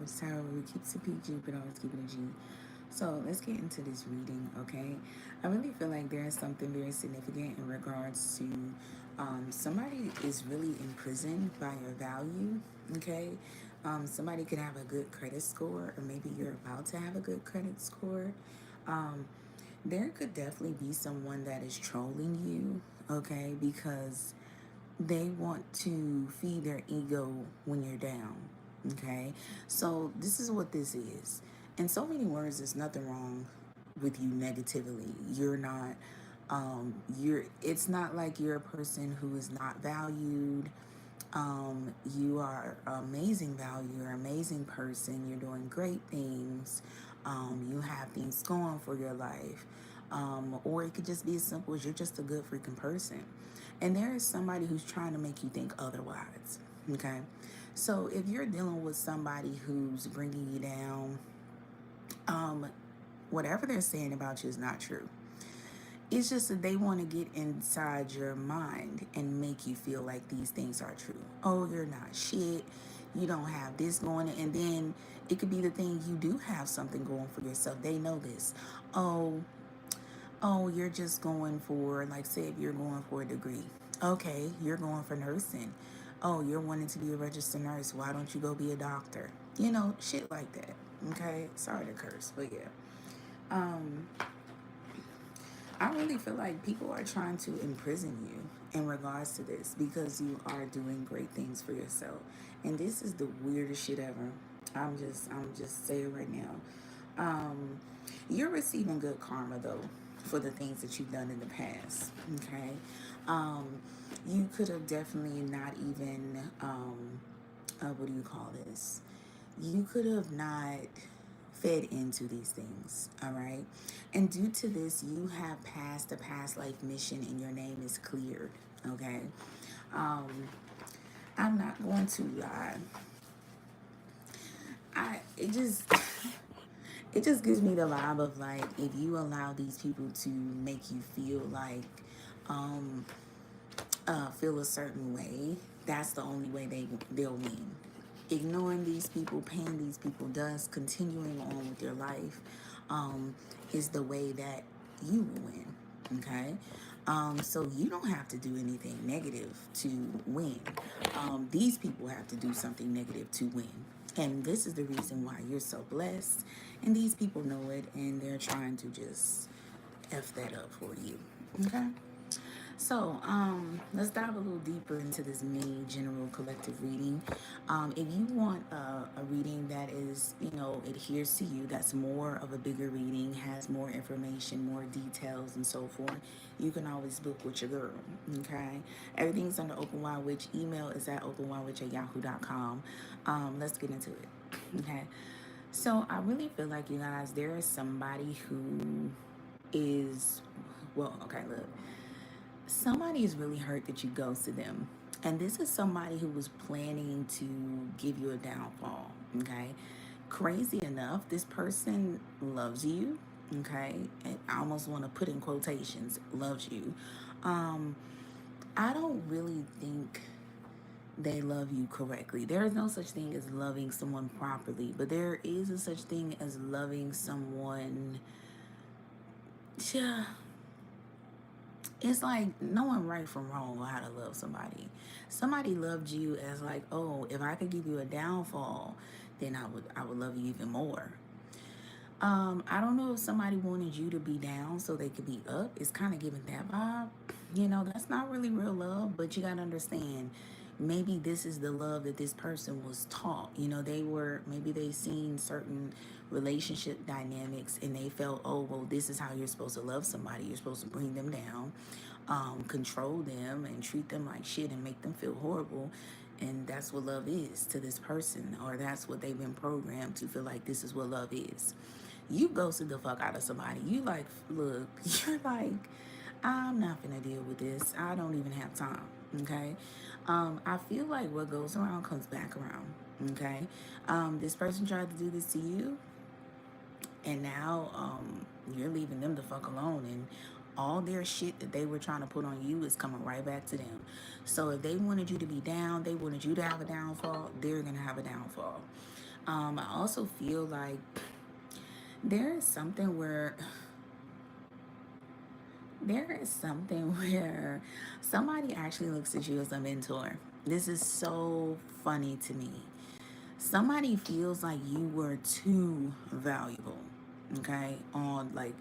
So we keep it PG, but always keep it a G. So let's get into this reading, okay? I really feel like there is something very significant in regards to somebody is really imprisoned by your value, okay? Somebody could have a good credit score, or maybe you're about to have a good credit score. Um, there could definitely be someone that is trolling you, okay? Because they want to feed their ego when you're down. Okay, so this is what this is. In so many words, there's nothing wrong with you negatively. You're not. You're. It's not like you're a person who is not valued. You are amazing value. You're an amazing person. You're doing great things. You have things going for your life. Or it could just be as simple as you're just a good freaking person. And there is somebody who's trying to make you think otherwise. Okay. So if you're dealing with somebody who's bringing you down, um, whatever they're saying about you is not true. It's just that they want to get inside your mind and make you feel like these things are true. Oh, you're not shit. You don't have this going. And then it could be the thing you do have something going for yourself. They know this. Oh, you're just going for, like, say if you're going for a degree. Okay, you're going for nursing. Oh, you're wanting to be a registered nurse. Why don't you go be a doctor? You know, shit like that. Okay, sorry to curse, but yeah. Um, I really feel like people are trying to imprison you in regards to this because you are doing great things for yourself. And this is the weirdest shit ever. I'm just saying right now. Um, you're receiving good karma though for the things that you've done in the past. Okay. Um, you could have definitely not even what do you call this? You could have not fed into these things, all right? And due to this, you have passed a past life mission and your name is cleared, okay? Um, I'm not going to lie. It just it just gives me the vibe of like if you allow these people to make you feel like um feel a certain way, that's the only way they'll win. Ignoring these people, paying these people dust, continuing on with your life, is the way that you will win. Okay. So you don't have to do anything negative to win. These people have to do something negative to win. And this is the reason why you're so blessed. And these people know it and they're trying to just F that up for you. Okay. So, let's dive a little deeper into this mini general collective reading. If you want a reading that is, adheres to you, that's more of a bigger reading, has more information, more details, and so forth, you can always book with your girl. Okay, everything's under Open Wild Witch. Email is at openwildwitch@yahoo.com. Let's get into it. Okay, so I really feel like you guys, there is somebody who is, well, okay, look. Somebody is really hurt that you ghosted them. And this is somebody who was planning to give you a downfall. Okay. Crazy enough, this person loves you. Okay. And I almost want to put in quotations, loves you. Um, I don't really think they love you correctly. There is no such thing as loving someone properly, but there is a such thing as loving someone. Yeah, it's like knowing right from wrong or how to love somebody. Somebody loved you as like, oh, if I could give you a downfall, then I would love you even more. I don't know if somebody wanted you to be down so they could be up. It's kind of giving that vibe. That's not really real love, but you gotta understand. Maybe this is the love that this person was taught. Maybe they seen certain relationship dynamics and they felt, oh, well, this is how you're supposed to love somebody. You're supposed to bring them down, control them, and treat them like shit and make them feel horrible. And that's what love is to this person, or that's what they've been programmed to feel like this is what love is. You ghosted the fuck out of somebody. You like, look, you're like, I'm not gonna deal with this. I don't even have time. Okay. I feel like what goes around comes back around. Okay. This person tried to do this to you, and now you're leaving them the fuck alone, and all their shit that they were trying to put on you is coming right back to them. So if they wanted you to be down, they wanted you to have a downfall, they're gonna have a downfall. I also feel like there is something where somebody actually looks at you as a mentor. This is so funny to me. Somebody feels like you were too valuable, okay? On like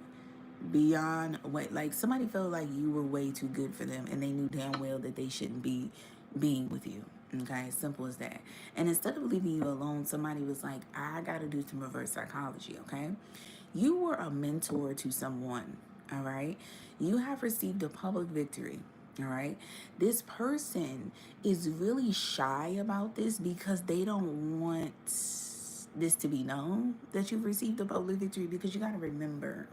beyond what, like somebody felt like you were way too good for them and they knew damn well that they shouldn't be being with you. Okay, simple as that. And instead of leaving you alone, somebody was like, I gotta do some reverse psychology, okay? You were a mentor to someone, all right? You have received a public victory, all right? This person is really shy about this because they don't want this to be known that you've received a public victory, because you got to remember,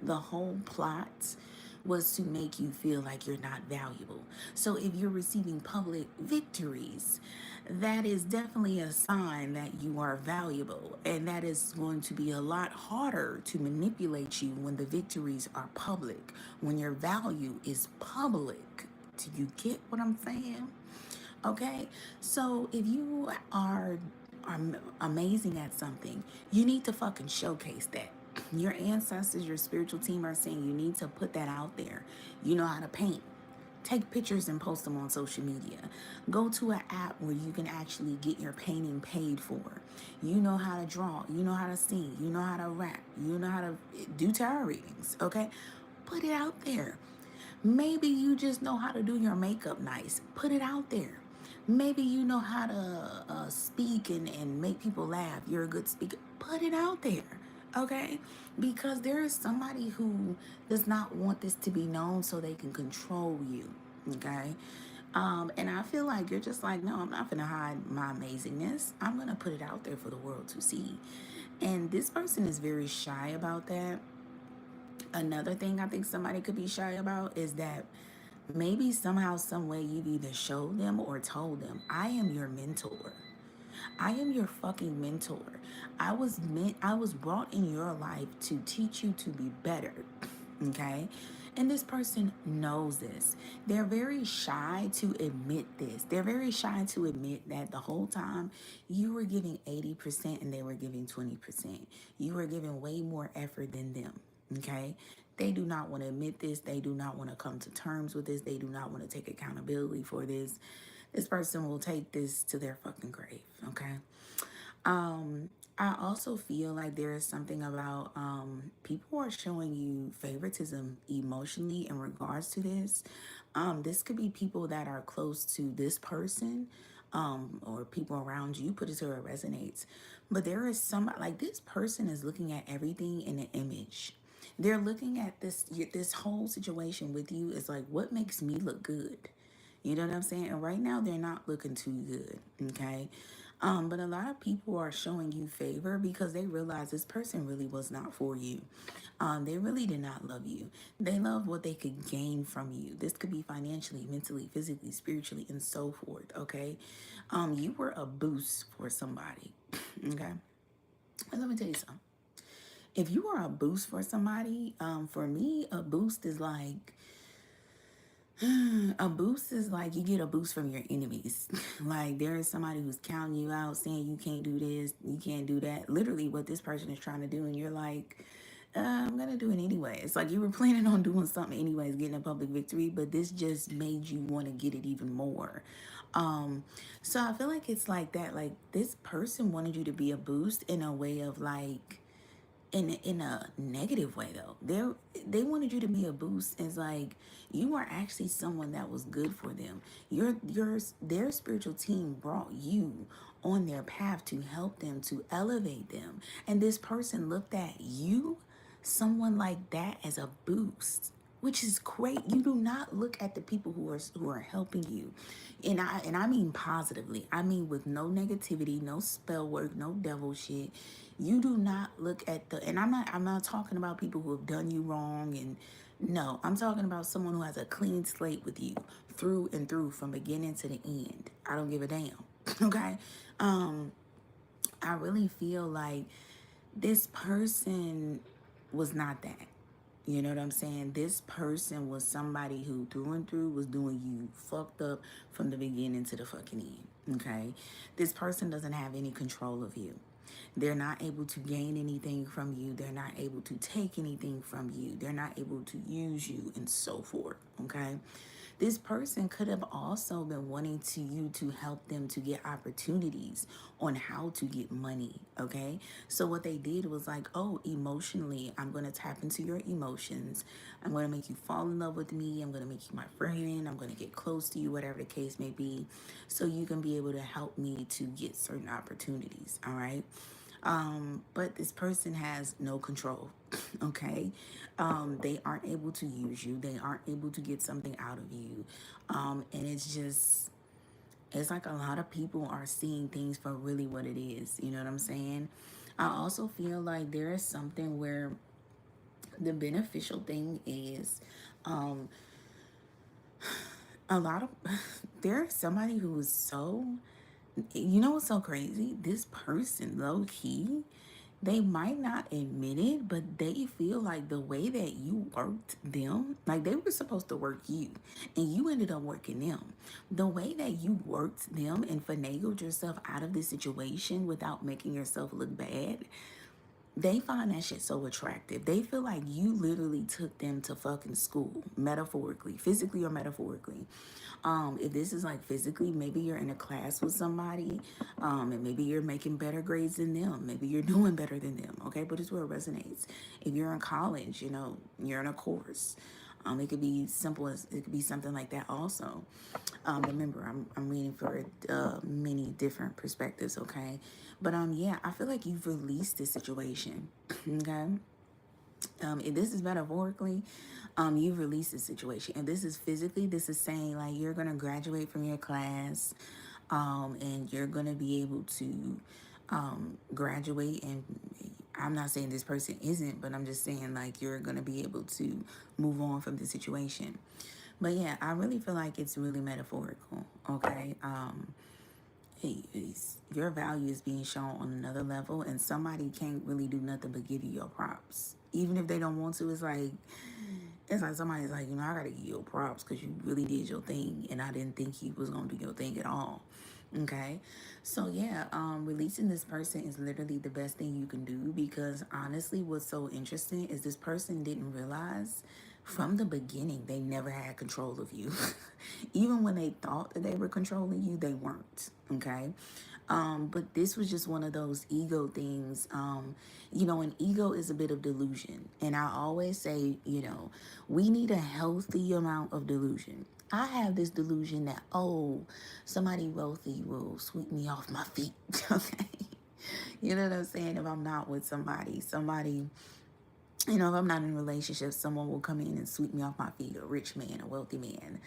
the whole plot was to make you feel like you're not valuable. So if you're receiving public victories, that is definitely a sign that you are valuable. And that is going to be a lot harder to manipulate you when the victories are public, when your value is public. Do you get what I'm saying? Okay, so if you are amazing at something, you need to fucking showcase that. Your ancestors, your spiritual team are saying you need to put that out there. You know how to paint. Take pictures and post them on social media. Go to an app where you can actually get your painting paid for. You know how to draw. You know how to sing. You know how to rap. You know how to do tarot readings. Okay? Put it out there. Maybe you just know how to do your makeup nice. Put it out there. Maybe you know how to speak and make people laugh. You're a good speaker. Put it out there, okay? Because there is somebody who does not want this to be known so they can control you, okay? And I feel like you're just like, no, I'm not gonna hide my amazingness. I'm gonna put it out there for the world to see. And this person is very shy about that. Another thing I think somebody could be shy about is that maybe somehow, some way you've either showed them or told them, I am your mentor. I am your fucking mentor. I was brought in your life to teach you to be better. Okay? And this person knows this. They're very shy to admit this. They're very shy to admit that the whole time you were giving 80% and they were giving 20%. You were giving way more effort than them. Okay? They do not want to admit this. They do not want to come to terms with this. They do not want to take accountability for this. This person will take this to their fucking grave. Okay? I also feel like there is something about people are showing you favoritism emotionally in regards to this. This could be people that are close to this person, or people around you. Put it to where it resonates. But there is somebody, like, this person is looking at everything in an image. They're looking at this whole situation with you is like, what makes me look good? You know what I'm saying? And right now they're not looking too good, okay? But a lot of people are showing you favor because they realize this person really was not for you. They really did not love you. They love what they could gain from you. This could be financially, mentally, physically, spiritually, and so forth, okay? You were a boost for somebody, okay? And let me tell you something. If you are a boost for somebody, for me, a boost is like, you get a boost from your enemies. Like, there is somebody who's counting you out, saying you can't do this, you can't do that. Literally what this person is trying to do, and you're like, I'm gonna do it anyway. It's like you were planning on doing something anyways, getting a public victory, but this just made you want to get it even more. So I feel like it's like that. Like, this person wanted you to be a boost in a way of like, in a negative way though. They wanted you to be a boost as like you are actually someone that was good for them. Their spiritual team brought you on their path to help them, to elevate them. And this person looked at you, someone like that, as a boost, which is great. You do not look at the people who are helping you, and I mean positively. I mean with no negativity, no spell work, no devil shit. You do not look at and I'm not talking about people who have done you wrong, and no, I'm talking about someone who has a clean slate with you through and through, from beginning to the end. I don't give a damn. Okay? I really feel like this person was not that. You know what I'm saying? This person was somebody who through and through was doing you fucked up from the beginning to the fucking end. Okay, this person doesn't have any control of you. They're not able to gain anything from you. They're not able to take anything from you. They're not able to use you, and so forth. Okay, this person could have also been wanting to you to help them to get opportunities on how to get money. Okay, so what they did was like, oh, emotionally, I'm going to tap into your emotions. I'm going to make you fall in love with me. I'm going to make you my friend. I'm going to get close to you, whatever the case may be, so you can be able to help me to get certain opportunities. All right. But this person has no control. Okay, they aren't able to use you. They aren't able to get something out of you, and it's like a lot of people are seeing things for really what it is. You know what I'm saying? I also feel like there is something where the beneficial thing is, um, a lot of there's somebody who is so, you know what's so crazy? This person, low key, they might not admit it, but they feel like the way that you worked them, like they were supposed to work you and you ended up working them. The way that you worked them and finagled yourself out of this situation without making yourself look bad, they find that shit so attractive. They feel like you literally took them to fucking school, metaphorically, physically or metaphorically. If this is like physically, maybe you're in a class with somebody, and maybe you're making better grades than them. Maybe you're doing better than them. Okay, but it's where it resonates. If you're in college, you know, you're in a course. It could be simple as it could be something like that also. Remember, I'm reading for many different perspectives, okay? But yeah, I feel like you've released this situation, okay? If this is metaphorically, you've released the situation. And this is physically, this is saying like you're gonna graduate from your class, and you're gonna be able to graduate. And I'm not saying this person isn't, but I'm just saying like you're gonna be able to move on from the situation. But yeah, I really feel like it's really metaphorical. Okay. Your value is being shown on another level, and somebody can't really do nothing but give you your props, even if they don't want to. It's like somebody's like, you know, I gotta give you your props because you really did your thing, and I didn't think you was gonna do your thing at all. Okay, so yeah, releasing this person is literally the best thing you can do, because honestly, what's so interesting is this person didn't realize from the beginning they never had control of you. Even when they thought that they were controlling you, they weren't. Okay, but this was just one of those ego things. You know, an ego is a bit of delusion, and I always say, you know, we need a healthy amount of delusion. I have this delusion that, oh, somebody wealthy will sweep me off my feet. Okay, you know what I'm saying? If I'm not with somebody, you know, if I'm not in a relationship, someone will come in and sweep me off my feet, a rich man, a wealthy man,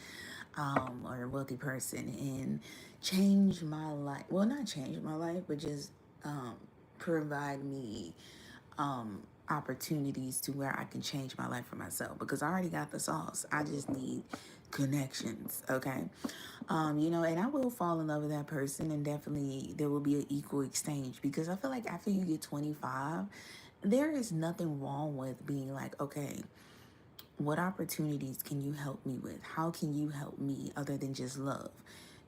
or a wealthy person, and change my life. Well, not change my life, but just provide me opportunities to where I can change my life for myself, because I already got the sauce. I just need connections. Okay. You know, and I will fall in love with that person, and definitely there will be an equal exchange, because I feel like after you get 25, there is nothing wrong with being like, okay, what opportunities can you help me with? How can you help me other than just love?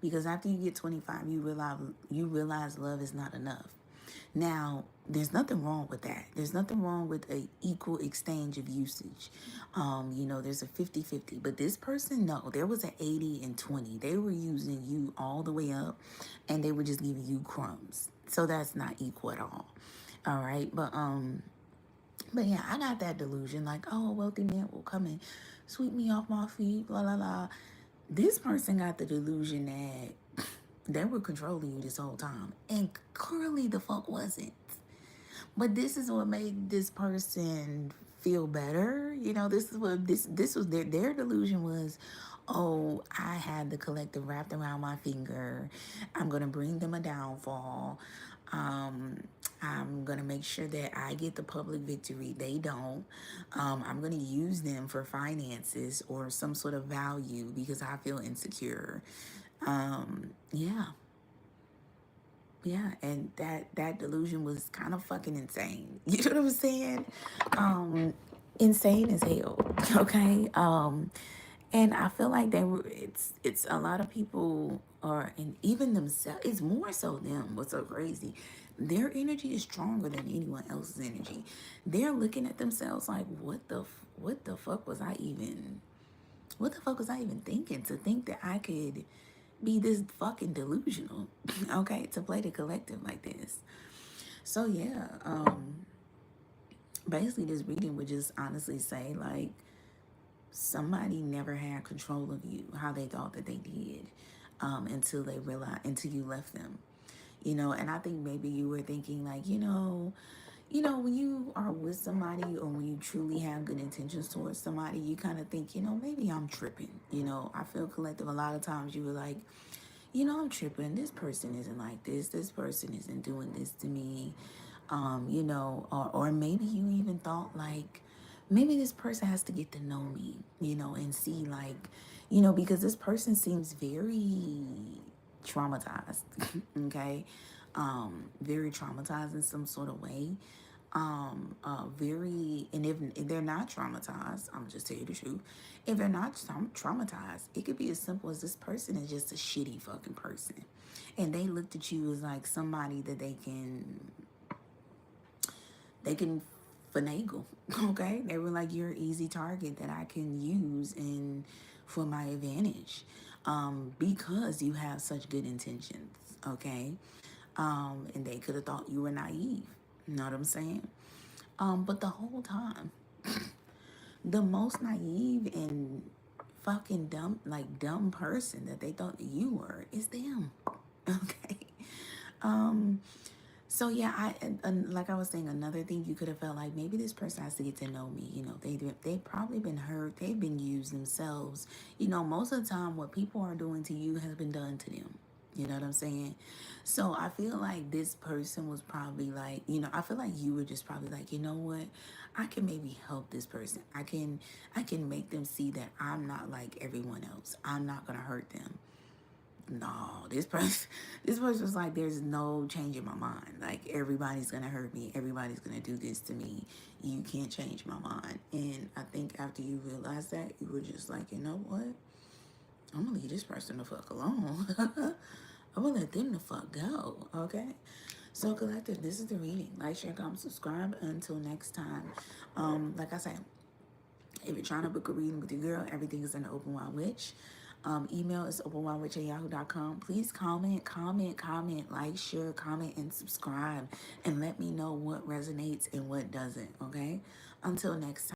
Because after you get 25, you realize love is not enough. Now, there's nothing wrong with that. There's nothing wrong with a equal exchange of usage. You know, there's a 50-50. But this person, no, there was an 80 and 20. They were using you all the way up, and they were just giving you crumbs. So that's not equal at all. All right. But yeah, I got that delusion like, oh, a wealthy man will come and sweep me off my feet, blah, blah, blah. This person got the delusion that they were controlling you this whole time. And clearly the fuck wasn't. But this is what made this person feel better. You know, this is what this was their delusion was, oh, I had the collective wrapped around my finger. I'm gonna bring them a downfall. I'm gonna make sure that I get the public victory. They don't. I'm gonna use them for finances or some sort of value because I feel insecure. Yeah. Yeah, and that delusion was kind of fucking insane. You know what I'm saying? Insane as hell. Okay. And I feel like they were, it's a lot of people are, and even themselves, it's more so them. What's so crazy? Their energy is stronger than anyone else's energy. They're looking at themselves like, what the fuck was I even, what the fuck was I even thinking to think that I could be this fucking delusional, okay, to play the collective like this. So yeah, basically this reading would just honestly say like, somebody never had control of you how they thought that they did, until they realized, until you left them, and I think maybe you were thinking like, when you are with somebody or when you truly have good intentions towards somebody, you kind of think, maybe I'm tripping. I feel collective a lot of times you were like, I'm tripping, this person isn't like this person isn't doing this to me, or maybe you even thought like, maybe this person has to get to know me, and see like, because this person seems very traumatized, okay, very traumatized in some sort of way, very, and if they're not traumatized, I'm just tell you the truth, if they're not traumatized, it could be as simple as this person is just a shitty fucking person, and they looked at you as like somebody that they can finagle. Okay, they were like, you're an easy target that I can use in for my advantage, because you have such good intentions. Okay, and they could have thought you were naive. You know what I'm saying? But the whole time, the most naive and fucking dumb person that they thought that you were is them. Okay. Um, So yeah, and like I was saying, another thing you could have felt like, maybe this person has to get to know me. They've probably been hurt. They've been used themselves. Most of the time, what people are doing to you has been done to them. You know what I'm saying? So I feel like this person was probably like, I feel like you were just probably like, you know what? I can maybe help this person. I can make them see that I'm not like everyone else. I'm not gonna hurt them. No, this person was like, there's no change in my mind. Like, everybody's gonna hurt me, everybody's gonna do this to me, you can't change my mind. And I think after you realized that, you were just like, you know what, I'm gonna leave this person the fuck alone. I'm gonna let them the fuck go. Okay, so collective, this is the reading. Like, share, comment, subscribe. Until next time, like I said, if you're trying to book a reading with your girl, everything is in the Open Wild Witch. Email is openwildwitch@yahoo.com. Please comment, like, share, comment, and subscribe. And let me know what resonates and what doesn't, okay? Until next time.